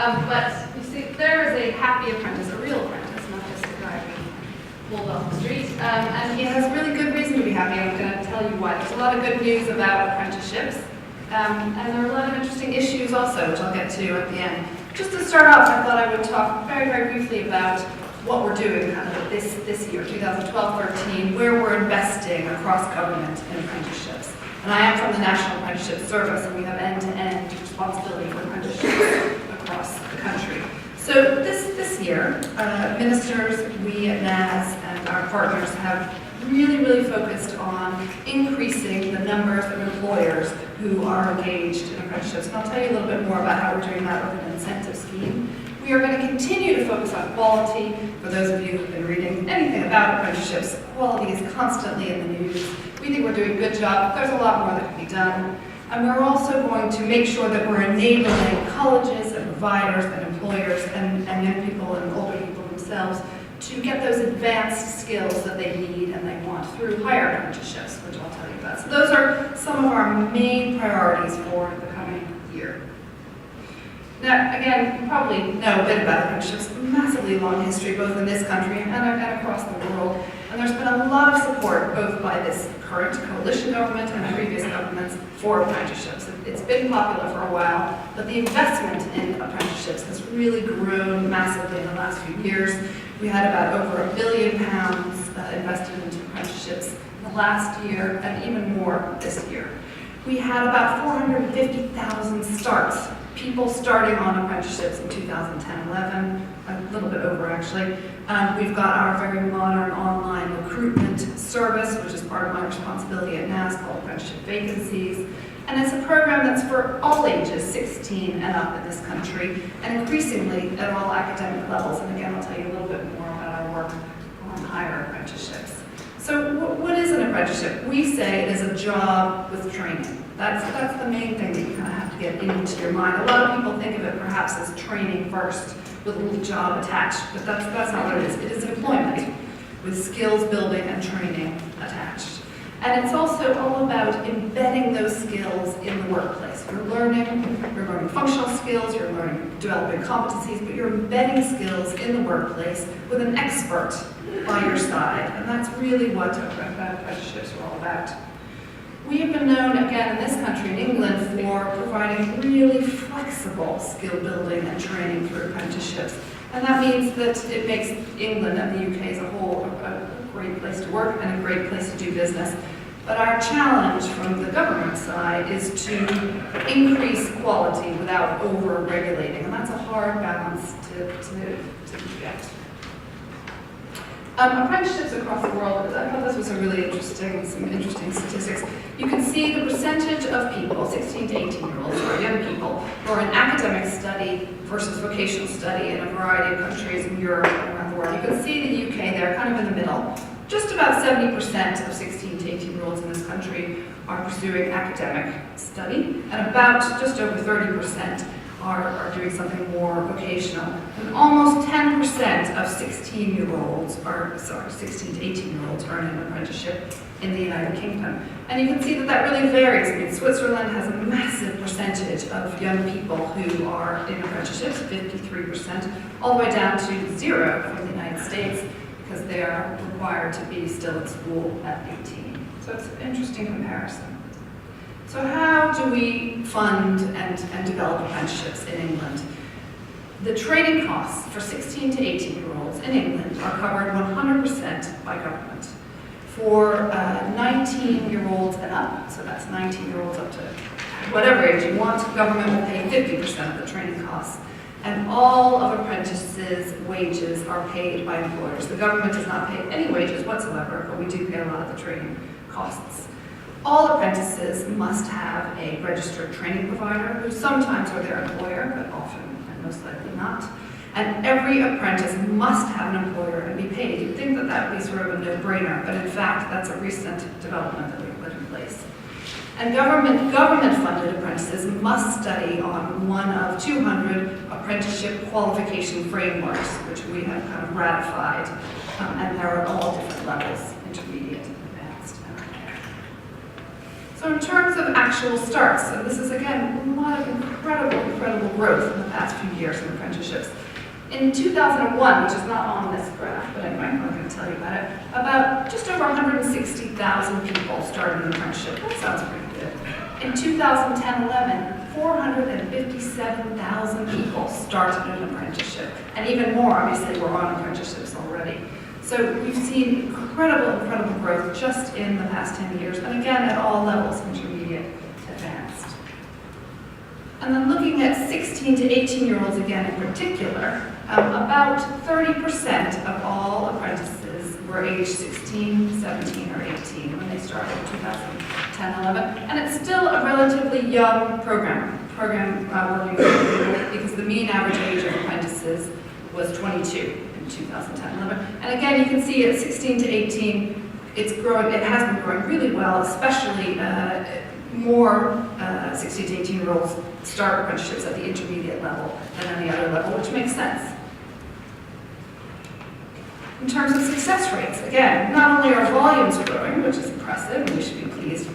But you see, there is a happy apprentice, a real apprentice, not just a guy we pulled off the street. And he has really good reason to be happy. I'm going to tell you why. There's a lot of good news about apprenticeships. And there are a lot of interesting issues also, which I'll get to at the end. Just to start off, I thought I would talk very, very briefly about what we're doing kind of this year, 2012-13, where we're investing across government in apprenticeships. And I am from the National Apprenticeship Service, and we have end-to-end responsibility for apprenticeships across the country. So this year, ministers, we at NAS, and our partners have really focused on increasing the numbers of employers who are engaged in apprenticeships. And I'll tell you a little bit more about how we're doing that with an incentive scheme. We are going to continue to focus on quality. For those of you who've been reading anything about apprenticeships, quality is constantly in the news. We think we're doing a good job. There's a lot more that can be done. And we're also going to make sure that we're enabling colleges and providers and employers and young people and older people themselves to get those advanced skills that they need and they want through higher apprenticeships, which I'll tell you about. So those are some of our main priorities for the coming year. Now, again, you probably know a bit about apprenticeships, massively long history, both in this country and across the world. And there's been a lot of support, both by this current coalition government and previous governments, for apprenticeships. It's been popular for a while, but the investment in apprenticeships has really grown massively in the last few years. We had about over £1 billion invested into apprenticeships in the last year, and even more this year. We had about 450,000 starts, people starting on apprenticeships in 2010-11, a little bit over actually. We've got our very modern online recruitment service, which is part of my responsibility at NAS, called Apprenticeship Vacancies. And it's a program that's for all ages, 16 and up in this country, and increasingly at all academic levels. And again, I'll tell you a little bit more about our work on higher apprenticeships. So what is an apprenticeship? We say it is a job with training. That's the main thing that you kind of have to get into your mind. A lot of people think of it perhaps as training first with a little job attached, but that's not what it is. It is employment with skills building and training attached. And it's also all about embedding those skills in the workplace. You're learning functional skills, you're learning developing competencies, but you're embedding skills in the workplace with an expert by your side. And that's really what apprenticeships are all about. We have been known, again, in this country, in England, for providing really flexible skill building and training through apprenticeships. And that means that it makes England and the UK as a whole a great place to work and a great place to do business. But our challenge from the government side is to increase quality without over-regulating, and that's a hard balance to get. Apprenticeships across the world, I thought this was some interesting statistics. You can see the percentage of people, 16 to 18-year-olds, or young people, who are in academic study versus vocational study in a variety of countries in Europe and around the world. You can see the UK there, kind of in the middle. Just about 70% of 16 to 18-year-olds in this country are pursuing academic study, and about just over 30% are doing something more vocational. And almost 10% of 16 to 18-year-olds are in an apprenticeship in the United Kingdom. And you can see that really varies. I mean, Switzerland has a massive percentage of young people who are in apprenticeships, 53%, all the way down to 0 from the United States, because they are required to be still at school at 18. So it's an interesting comparison. So how do we fund and develop apprenticeships in England? The training costs for 16 to 18-year-olds in England are covered 100% by government. For 19-year-olds and up, so that's 19-year-olds up to whatever age you want, government will pay 50% of the training costs. And all of apprentices' wages are paid by employers. The government does not pay any wages whatsoever, but we do pay a lot of the training costs. All apprentices must have a registered training provider, who sometimes are their employer, but often and most likely not. And every apprentice must have an employer and be paid. You'd think that that would be sort of a no-brainer, but in fact, that's a recent development that we've put in place. And government-funded apprentices must study on one of 200 apprenticeship qualification frameworks, which we have kind of ratified, and they're at all different levels, intermediate, advanced, and higher. So So in terms of actual starts, so this is again a lot of incredible growth in the past few years in apprenticeships. In 2001, which is not on this graph, but anyway, I'm going to tell you about it, about just over 160,000 people started an apprenticeship. That sounds pretty good. In 2010-11, 457,000 people started an apprenticeship. And even more, obviously, were on apprenticeships already. So we've seen incredible growth just in the past 10 years, and again, at all levels, intermediate, advanced. And then looking at 16 to 18-year-olds again in particular, about 30% of all apprentices were aged 16, 17, or 18 when they started in 2010-11. And it's still a relatively young program working because the mean average age of apprentices was 22 in 2010-11. And again, you can see at 16 to 18, it's growing. It has been growing really well, especially more 16 to 18-year-olds start apprenticeships at the intermediate level than any other level, which makes sense. In terms of success rates, again, not only are volumes growing, which is impressive and we should be pleased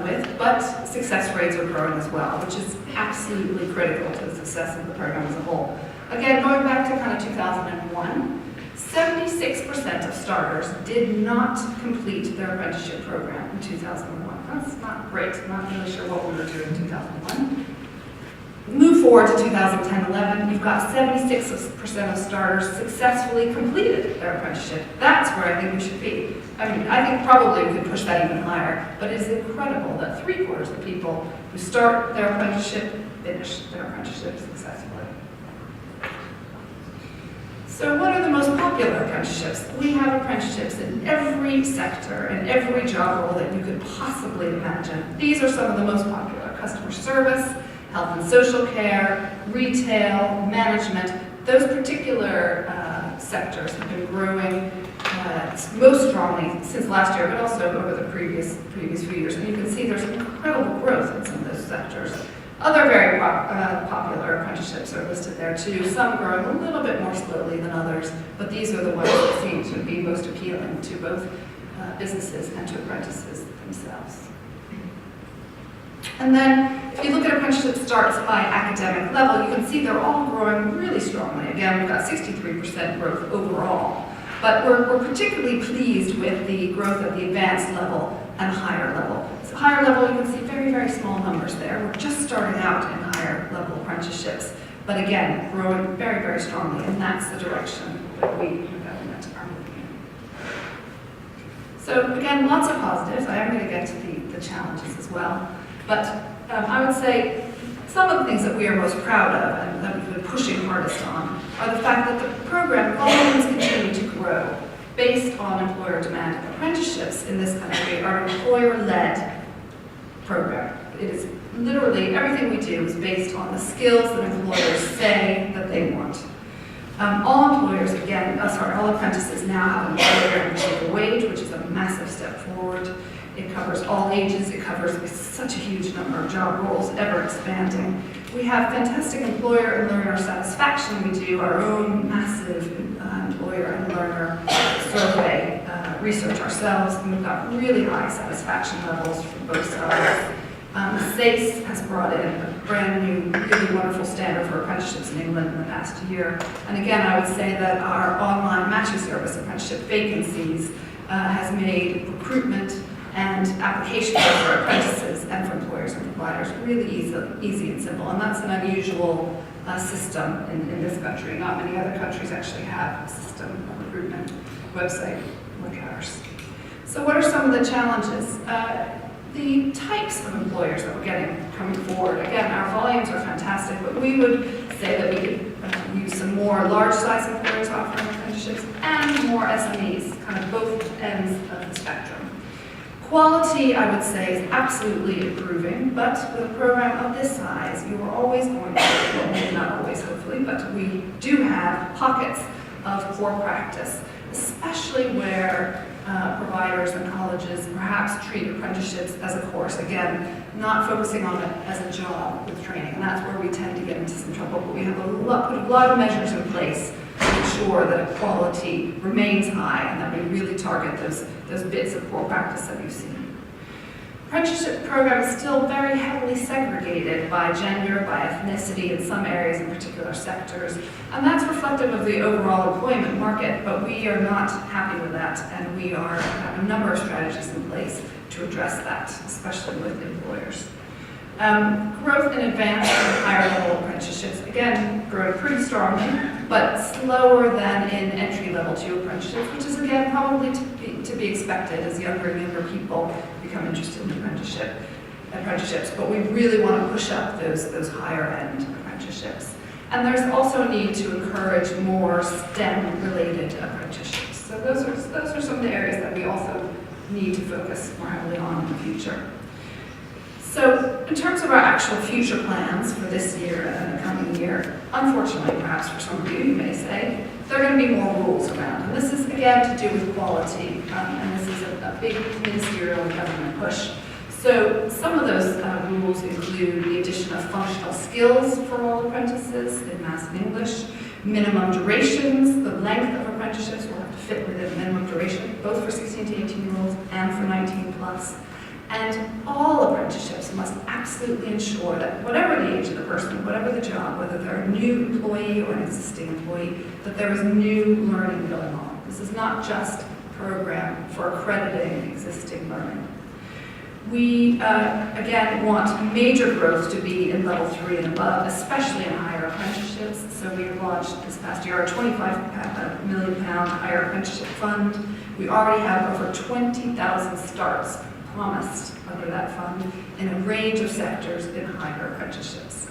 with, but success rates are growing as well, which is absolutely critical to the success of the program as a whole. Again, going back to kind of 2001, 76% of starters did not complete their apprenticeship program in 2001. That's not great. I'm not really sure what we were doing in 2001. Move forward to 2010-11, you've got 76% of starters successfully completed their apprenticeship. That's where I think we should be. I mean, I think probably we could push that even higher, but it is incredible that 3/4 of people who start their apprenticeship finish their apprenticeship successfully. So what are the most popular apprenticeships? We have apprenticeships in every sector and every job role that you could possibly imagine. These are some of the most popular: customer service, health and social care, retail, management. Those particular sectors have been growing most strongly since last year, but also over the previous few years. And you can see there's incredible growth in some of those sectors. Other very popular apprenticeships are listed there too, some growing a little bit more slowly than others, but these are the ones that seem to be most appealing to both businesses and to apprentices themselves. And then, if you look at apprenticeship starts by academic level, you can see they're all growing really strongly. Again, we've got 63% growth overall, but we're particularly pleased with the growth at the advanced level and higher level. So higher level, you can see very small numbers there. We're just starting out in higher level apprenticeships, but again, growing very strongly, and that's the direction that we in the government are moving in. So again, lots of positives. I am going to get to the challenges as well. But I would say some of the things that we are most proud of and that we've been pushing hardest on are the fact that the program volumes continue to grow based on employer demand. Apprenticeships in this country are an employer-led program. It is literally everything we do is based on the skills that employers say that they want. All employers, all apprentices now have an employer-guaranteed wage, which is a massive step forward. It covers all ages. It covers such a huge number of job roles, ever expanding. We have fantastic employer and learner satisfaction. We do our own massive employer and learner survey research ourselves, and we've got really high satisfaction levels from both sides. SACE has brought in a brand new, really wonderful standard for apprenticeships in England in the past year. And again, I would say that our online matching service, apprenticeship vacancies, has made recruitment and applications for apprentices and for employers and providers really easy and simple. And that's an unusual system in this country. Not many other countries actually have a system of recruitment website like ours. So what are some of the challenges? The types of employers that we're getting coming forward. Again, our volumes are fantastic, but we would say that we could use some more large-size employers offering apprenticeships and more SMEs, kind of both ends of the spectrum. Quality, I would say, is absolutely improving, but with a program of this size, you are always going to, well, maybe not always, hopefully, but we do have pockets of poor practice, especially where providers and colleges perhaps treat apprenticeships as a course. Again, not focusing on it as a job with training, and that's where we tend to get into some trouble, but we have put a lot of measures in place to ensure that quality remains high and that we really target those bits of poor practice that we've seen. Apprenticeship program is still very heavily segregated by gender, by ethnicity in some areas in particular sectors, and that's reflective of the overall employment market, but we are not happy with that, and we have a number of strategies in place to address that, especially with employers. Growth in advanced and higher level apprenticeships, again, growing pretty strongly, but slower than in entry-level 2 apprenticeships, which is again probably to be expected as younger and younger people become interested in apprenticeships. But we really want to push up those higher-end apprenticeships. And there's also a need to encourage more STEM-related apprenticeships. So those are some of the areas that we also need to focus more heavily on in the future. So in terms of our actual future plans for this year and the coming year, unfortunately, perhaps for some of you may say, there are going to be more rules around. And this is, again, to do with quality, and this is a big ministerial and government push. So some of those rules include the addition of functional skills for all apprentices in Maths and English, minimum durations, the length of apprenticeships will have to fit within minimum duration, both for 16 to 18-year-olds and for 19 plus. And all apprenticeships must absolutely ensure that whatever the age of the person, whatever the job, whether they're a new employee or an existing employee, that there is new learning going on. This is not just a program for accrediting existing learning. We, again, want major growth to be in level 3 and above, especially in higher apprenticeships. So we launched this past year our £25 million higher apprenticeship fund. We already have over 20,000 starts promised under that fund in a range of sectors in higher apprenticeships.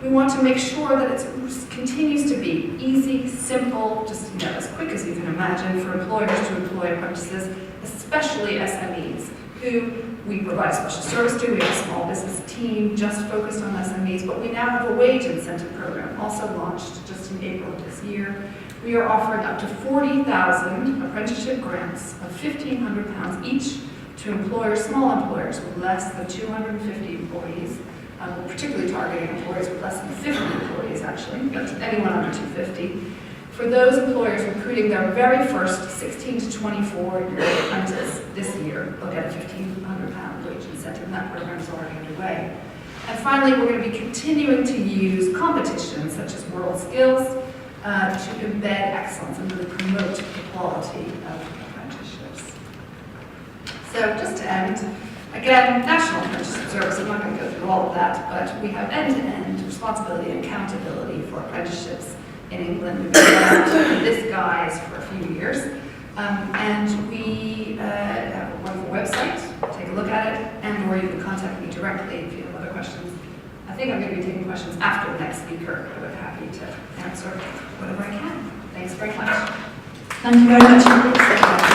We want to make sure that it continues to be easy, simple, just as quick as you can imagine for employers to employ apprentices, especially SMEs, who we provide special service to. We have a small business team just focused on SMEs, but we now have a wage incentive program, also launched just in April of this year. We are offering up to 40,000 apprenticeship grants of £1,500 each to employers, small employers with less than 250 employees. We're particularly targeting employers with less than 50 employees, actually, but anyone under 250. For those employers recruiting their very first 16 to 24-year-old apprentice this year, they'll get a £1,500 wage incentive, and that program is already underway. And finally, we're going to be continuing to use competitions such as World Skills to embed excellence and really promote the quality of apprenticeships. So just to end, again, National Apprenticeship Service, I'm not going to go through all of that, but we have end-to-end responsibility and accountability for apprenticeships in England. We've been around this guise for a few years. And we have a wonderful website. Take a look at it, and or you can contact me directly if you have other questions. I think I'm going to be taking questions after the next speaker, but I'm happy to answer whatever I can. Thanks very much. Thank you very much.